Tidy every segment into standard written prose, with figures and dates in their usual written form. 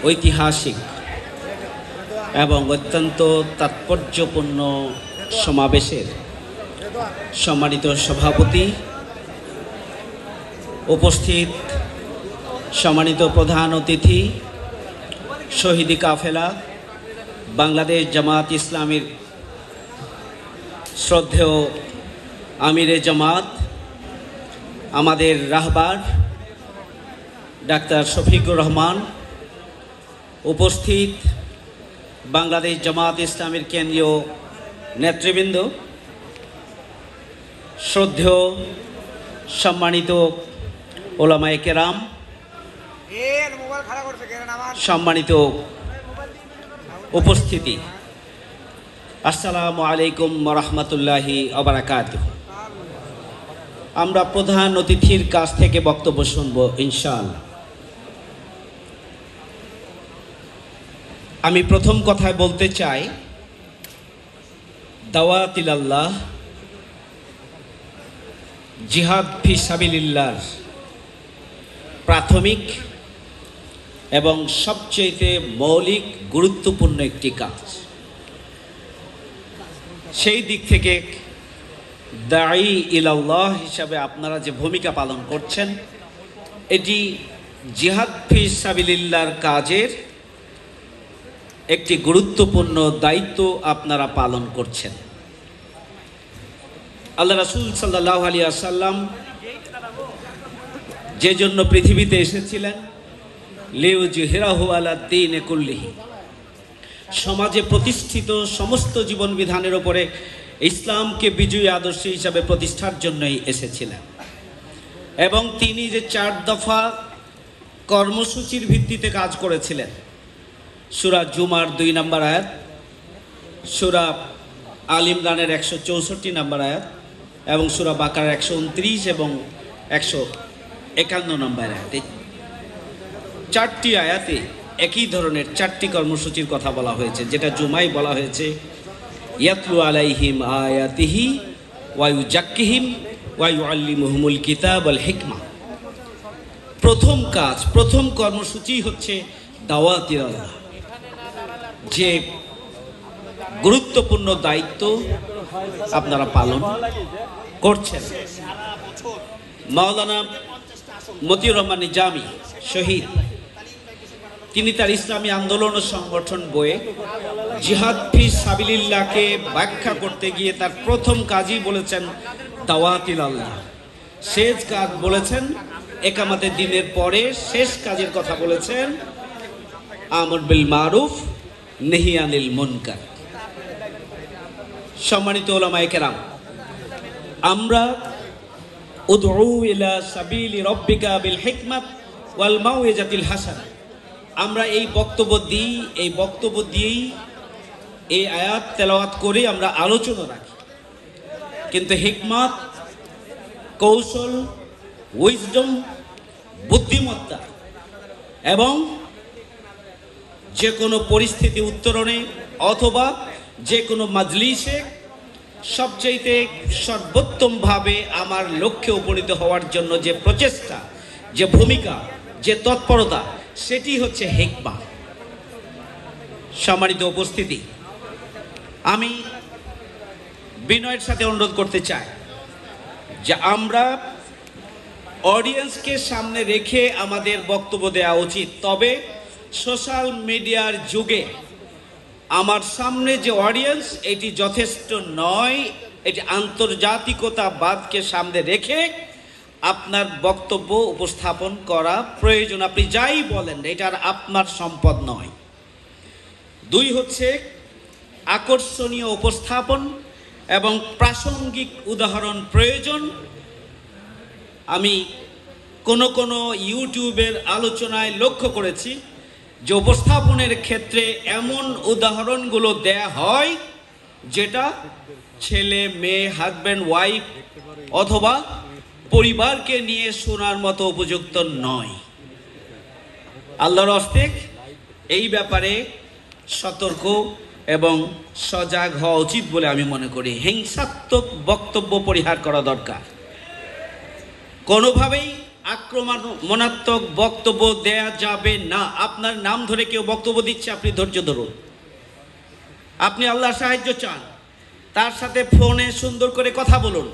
ঐতিহাসিক এবং অত্যন্ত তাৎপর্যপূর্ণ সমাবেশের সম্মানিত সভাপতি, উপস্থিত সম্মানিত প্রধান অতিথি, শহীদি কাফেলা, বাংলাদেশ জামাত ইসলামীর শ্রদ্ধেয় আমিরে জামাত, আমাদের রাহবার ডাক্তার শফিকুর রহমান, উপস্থিত বাংলাদেশ জামাত ইসলামীর কেন্দ্রীয় নেতৃবৃন্দ, শ্রদ্ধেয় সম্মানিত ওলামায়ে কেরাম, সম্মানিত উপস্থিতি, আসসালামু আলাইকুম ওয়া রাহমাতুল্লাহি ওয়া বারাকাতুহু। আমরা প্রধান অতিথির কাছ থেকে বক্তব্য শুনব ইনশাআল্লাহ। আমি প্রথম কথায় বলতে চাই, দাওয়াত ইলাল্লাহ, জিহাদ ফি সাবিলিল্লাহর প্রাথমিক এবং সবচেয়ে মৌলিক গুরুত্বপূর্ণ একটি কাজ। সেই দিক থেকে দাঈ ইলাল্লাহ হিসাবে আপনারা যে ভূমিকা পালন করছেন, এটি জিহাদ ফি সাবিলিল্লাহর কাজের একটি গুরুত্বপূর্ণ দায়িত্ব আপনারা পালন করছেন। আল্লাহ রাসূল সাল্লাল্লাহু আলাইহি ওয়াসাল্লাম যে জন্য পৃথিবীতে এসেছিলেন, লিউযহিরাহু আলাদ দীনি কুল্লিহি, সমাজে প্রতিষ্ঠিত সমস্ত জীবন বিধানের উপরে ইসলামকে বিজয়ী আদর্শ হিসাবে প্রতিষ্ঠার জন্যই এসেছিলেন। এবং তিনি যে 4 দফা কর্মসূচির ভিত্তিতে কাজ করেছিলেন, সূরা জুমার 2 নম্বর আয়াত, সূরা আল ইমরানের 164 নম্বর আয়াত এবং সূরা বাকারার 129 এবং 151 নম্বর আয়াতে, 4টি আয়াতে একই ধরনের 4টি কর্মসূচির কথা বলা হয়েছে, যেটা জুমায় বলা হয়েছে ইয়াতলু আলাইহিম আয়াতিহি ওয়া ইউজাক্কিহিম ওয়া ইউআল্লিমুহুমুল কিতাব ওয়াল হিকমা। প্রথম কাজ, প্রথম কর্মসূচি হচ্ছে দাওয়াত ইলাল্লাহ, যে গুরুত্বপূর্ণ দায়িত্ব আপনারা পালন করছেন। মাওলানা মতিউর রহমান নিজামী শহীদ, তিনি তার ইসলামী আন্দোলন ও সংগঠন বইয়ে জিহাদ ফি সাবিলিল্লাহকে ব্যাখ্যা করতে গিয়ে তার প্রথম কাজই বলেছেন দাওয়াত ইলাল্লাহ। শেষ কাজ বলেছেন একামতে দ্বীনের পরে শেষ কাজের কথা বলেছেন আমর বিল মারুফ নেহি আনিল মুনকার। সম্মানিত উলামায়ে কেরাম, আমরা উদউ ইলা সাবিলি রাব্বিকা বিল হিকমাত ওয়াল মাউইজাতিল হাসানা, আমরা এই বক্তব্য দিয়েই এই আয়াত তেলাওয়াত করে আমরা আলোচনা রাখি। কিন্তু হিকমত, কৌশল, উইজডম, বুদ্ধিমত্তা এবং যে কোনো পরিস্থিতি উত্তরণে অথবা যে কোনো মাজলিসে সবচাইতে সর্বোত্তমভাবে আমার লক্ষ্যে উপনীত হওয়ার জন্য যে প্রচেষ্টা, যে ভূমিকা, যে তৎপরতা, সেটি হচ্ছে হিকমা। সম্মানিত উপস্থিতি, আমি বিনয়ের সাথে অনুরোধ করতে চাই যে আমরা অডিয়েন্সকে সামনে রেখে আমাদের বক্তব্য দেওয়া উচিত। তবে সোশ্যাল মিডিয়ার যুগে আমার সামনে যে অডিয়েন্স, এটি যথেষ্ট নয়। এটি আন্তর্জাতিকতাবাদকে সামনে রেখে আপনার বক্তব্য উপস্থাপন করা প্রয়োজন। আপনি যাই বলেন, এটার আপনার সম্পদ নয়। 2 হচ্ছে আকর্ষণীয় উপস্থাপন এবং প্রাসঙ্গিক উদাহরণ প্রয়োজন। আমি কোনো ইউটিউবের আলোচনায় লক্ষ্য করেছি যে উপস্থাপনের ক্ষেত্রে এমন উদাহরণগুলো দেয়া হয় যেটা ছেলে মেয়ে, হাজব্যান্ড ওয়াইফ অথবা পরিবারকে নিয়ে শোনার মতো উপযুক্ত নয়। আল্লাহর হস্তে এই ব্যাপারে সতর্ক এবং সজাগ হওয়া উচিত বলে আমি মনে করি। হিংসাত্মক বক্তব্য পরিহার করা দরকার। কোনোভাবেই আক্রমণাত্মক বক্তব্য দেয়া যাবে না। আপনার নাম ধরে কেউ বক্তব্য দিচ্ছে, আপনি ধৈর্য ধরুন। আপনি আল্লাহর সাহায্য চান, তার সাথে ফোনে সুন্দর করে কথা বলুন,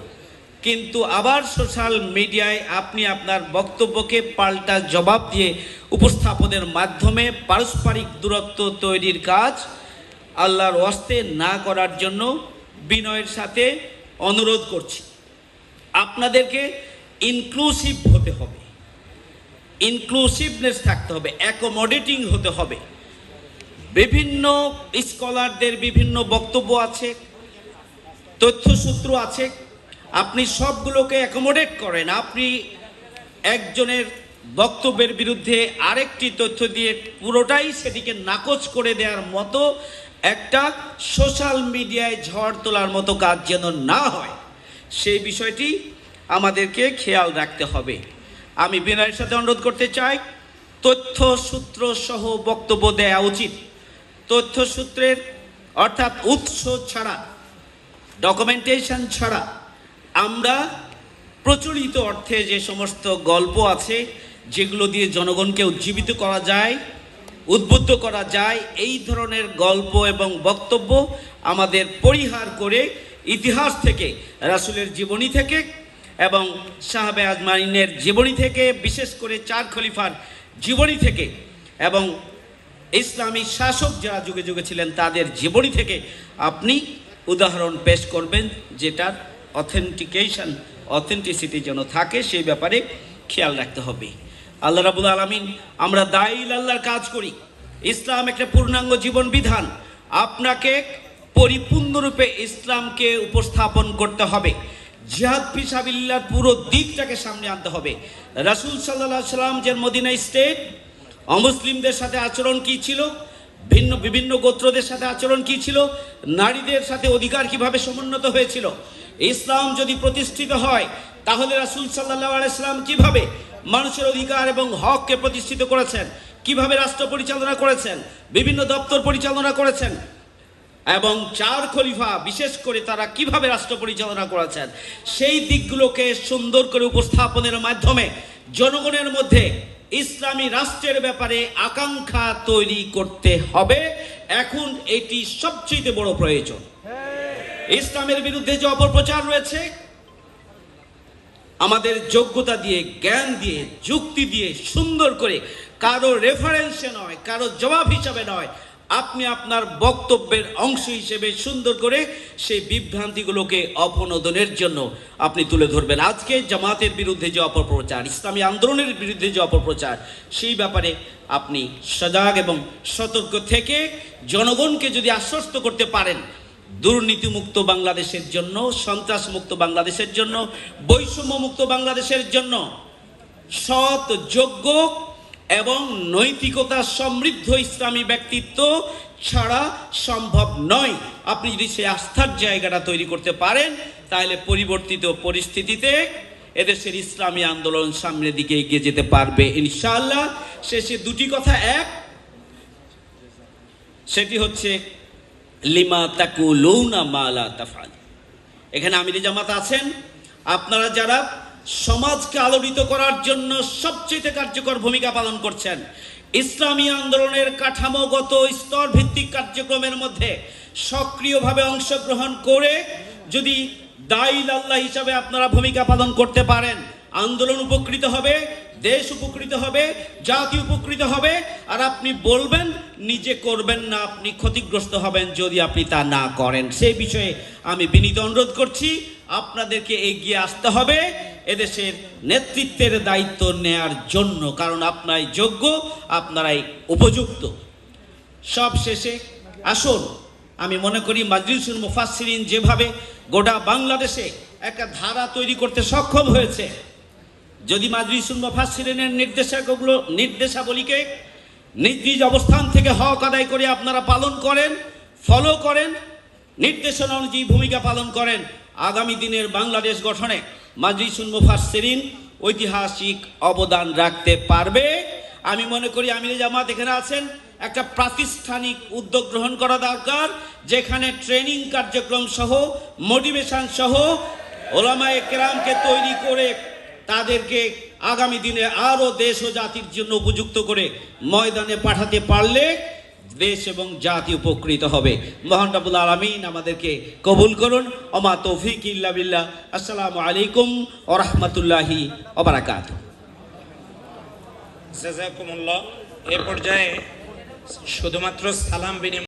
কিন্তু আবার সোশ্যাল মিডিয়ায় আপনি আপনার বক্তব্যকে পাল্টা জবাব দিয়ে উপস্থাপনের মাধ্যমে পারস্পরিক দূরত্ব তৈরির কাজ আল্লাহর ওয়াস্তে না করার জন্য বিনয়ের সাথে অনুরোধ করছি। আপনাদেরকে ইনক্লুসিভ হতে হবে, ইনক্লুসিভনেস থাকতে হবে, অ্যাকোমোডেটিং হতে হবে। বিভিন্ন স্কলারদের বিভিন্ন বক্তব্য আছে, তথ্যসূত্র আছে, আপনি সবগুলোকে অ্যাকোমোডেট করেন। আপনি একজনের বক্তব্যের বিরুদ্ধে আরেকটি তথ্য দিয়ে পুরোটাই সেটিকে নাকচ করে দেওয়ার মতো একটা সোশ্যাল মিডিয়ায় ঝড় তোলার মতো কাজ যেন না হয়, সেই বিষয়টি আমাদেরকে খেয়াল রাখতে হবে। আমি বিনয়ের সাথে অনুরোধ করতে চাই, তথ্যসূত্র সহ বক্তব্য দেওয়া উচিত। তথ্যসূত্রের অর্থাৎ উৎস ছাড়া, ডকুমেন্টেশন ছাড়া আমরা প্রচলিত অর্থে যে সমস্ত গল্প আছে যেগুলো দিয়ে জনগণকে উজ্জীবিত করা যায়, উদ্বুদ্ধ করা যায়, এই ধরনের গল্প এবং বক্তব্য আমাদের পরিহার করে ইতিহাস থেকে, রাসূলের জীবনী থেকে এবং সাহাবে আজমাইনের জীবনী থেকে, বিশেষ করে 4 খলিফার জীবনী থেকে এবং ইসলামী শাসক যারা যুগে যুগে ছিলেন তাদের জীবনী থেকে আপনি উদাহরণ পেশ করবেন, যেটার অথেন্টিসিটি যেন থাকে সেই ব্যাপারে খেয়াল রাখতে হবে। আল্লাহ রাব্বুল আলামিন, আমরা দায়ীল আল্লাহর কাজ করি, ইসলাম একটা পূর্ণাঙ্গ জীবন বিধান। আপনাকে পরিপূর্ণরূপে ইসলামকে উপস্থাপন করতে হবে, জিহাদ ফিসাবিল্লাহর পুরো দিকটাকে সামনে আনতে হবে। রাসূল সাল্লাল্লাহু আলাইহি সাল্লাম যে মদিনা স্টেট, অমুসলিমদের সাথে আচরণ কি ছিল, বিভিন্ন গোত্রদের সাথে আচরণ কি ছিল, নারীদের সাথে অধিকার কিভাবে সমুন্নত হয়েছিল। ইসলাম যদি প্রতিষ্ঠিত হয় তাহলে রাসূল সাল্লাল্লাহু আলাইহি সাল্লাম কিভাবে মানুষের অধিকার এবং হককে প্রতিষ্ঠিত করেছেন, কিভাবে রাষ্ট্র পরিচালনা করেছেন, বিভিন্ন দপ্তর পরিচালনা করেছেন, এবং 4 খলিফা বিশেষ করে তারা কিভাবে রাষ্ট্র পরিচালনা করেছেন, সেই দিকগুলোকে সুন্দর করে উপস্থাপনের মাধ্যমে জনগণের মধ্যে ইসলামী রাষ্ট্রের ব্যাপারে আকাঙ্ক্ষা তৈরি করতে হবে। এখন এটি সবচেয়ে বড় প্রয়োজন। ইসলামের বিরুদ্ধে যে অপপ্রচার রয়েছে, আমাদের যোগ্যতা দিয়ে, জ্ঞান দিয়ে, যুক্তি দিয়ে সুন্দর করে, কারো রেফারেন্সে নয়, কারো জবাব হিসাবে নয়, আপনি আপনার বক্তব্যের অংশ হিসেবে সুন্দর করে সেই বিভ্রান্তিগুলোকে অপনোদনের জন্য আপনি তুলে ধরবেন। আজকে জামাতের বিরুদ্ধে যে অপপ্রচার, ইসলামী আন্দোলনের বিরুদ্ধে যে অপপ্রচার, সেই ব্যাপারে আপনি সজাগ এবং সতর্ক থেকে জনগণকে যদি আশ্বস্ত করতে পারেন দুর্নীতিমুক্ত বাংলাদেশের জন্য, সন্ত্রাসমুক্ত বাংলাদেশের জন্য, বৈষম্যমুক্ত বাংলাদেশের জন্য, সৎ, যোগ্য এবং নৈতিকতা সমৃদ্ধ ইসলামী ব্যক্তিত্ব ছাড়া সম্ভব নয়। আপনি যদি সেই আস্থার জায়গাটা তৈরি করতে পারেন তাহলে পরিবর্তিত পরিস্থিতিতে এদেশের ইসলামী আন্দোলন সামনের দিকে এগিয়ে যেতে পারবে ইনশাআল্লাহ। শেষে দুটি কথা, এক, সেটি হচ্ছে লিমা তাকুলুনা মা লা তাফআল। এখানে আমিরে জামাত আছেন, আপনারা যারা সমাজকে আলোড়িত করার জন্য সবচেয়ে কার্যকর ভূমিকা পালন করছেন, ইসলামী আন্দোলনের কাঠামোগত স্তর ভিত্তিক কার্যক্রমের মধ্যে সক্রিয়ভাবে অংশগ্রহণ করে যদি দায়ীল আল্লাহ হিসাবে আপনারা ভূমিকা পালন করতে পারেন, আন্দোলন উপকৃত হবে, দেশ উপকৃত হবে, জাতি উপকৃত হবে। আর আপনি বলবেন, নিজে করবেন না, আপনি ক্ষতিগ্রস্ত হবেন যদি আপনি তা না করেন। সেই বিষয়ে আমি বিনীত অনুরোধ করছি, আপনাদেরকে এগিয়ে আসতে হবে এদেশের নেতৃত্বের দায়িত্ব নেয়ার জন্য, কারণ আপনারাই যোগ্য, আপনারাই উপযুক্ত। সব শেষে আসুন, আমি মনে করি মাজলিসুল মুফাসসিরিন যেভাবে গোটা বাংলাদেশে একটা ধারা তৈরি করতে সক্ষম হয়েছে, যদি মাজলিসুল মুফাসসিরিনের নির্দেশাবলীকে নিজ নিজ অবস্থান থেকে হক আদায় করে আপনারা পালন করেন, ফলো করেন, নির্দেশনা অনুযায়ী ভূমিকা পালন করেন, আগামী দিনের বাংলাদেশ গঠনে মাজলিসুল মুফাসসিরিন ঐতিহাসিক অবদান রাখতে পারবে। আমি মনে করি আমিরে জামাত এখানে আছেন, একটা প্রাতিষ্ঠানিক উদ্যোগ গ্রহণ করা দরকার, যেখানে ট্রেনিং কার্যক্রম সহ, মোটিভেশন সহ ওলামায়ে কেরামকে তৈরি করে তাদেরকে আগামী দিনে আরো দেশ ও জাতির জন্য উপযুক্ত করে ময়দানে পাঠাতে পারলে দেশ এবং জাতি উপকৃত হবে। মহান রব্বুল আলামিন আমাদেরকে কবুল করুন। ওমা তৌফিক ইল্লা বিল্লাহ। আসসালামু আলাইকুম ওয়া রাহমাতুল্লাহি ওয়া বারাকাতুহু। জাযাকুমুল্লাহ। এ পর্যায়ে শুধুমাত্র সালাম বিনিময়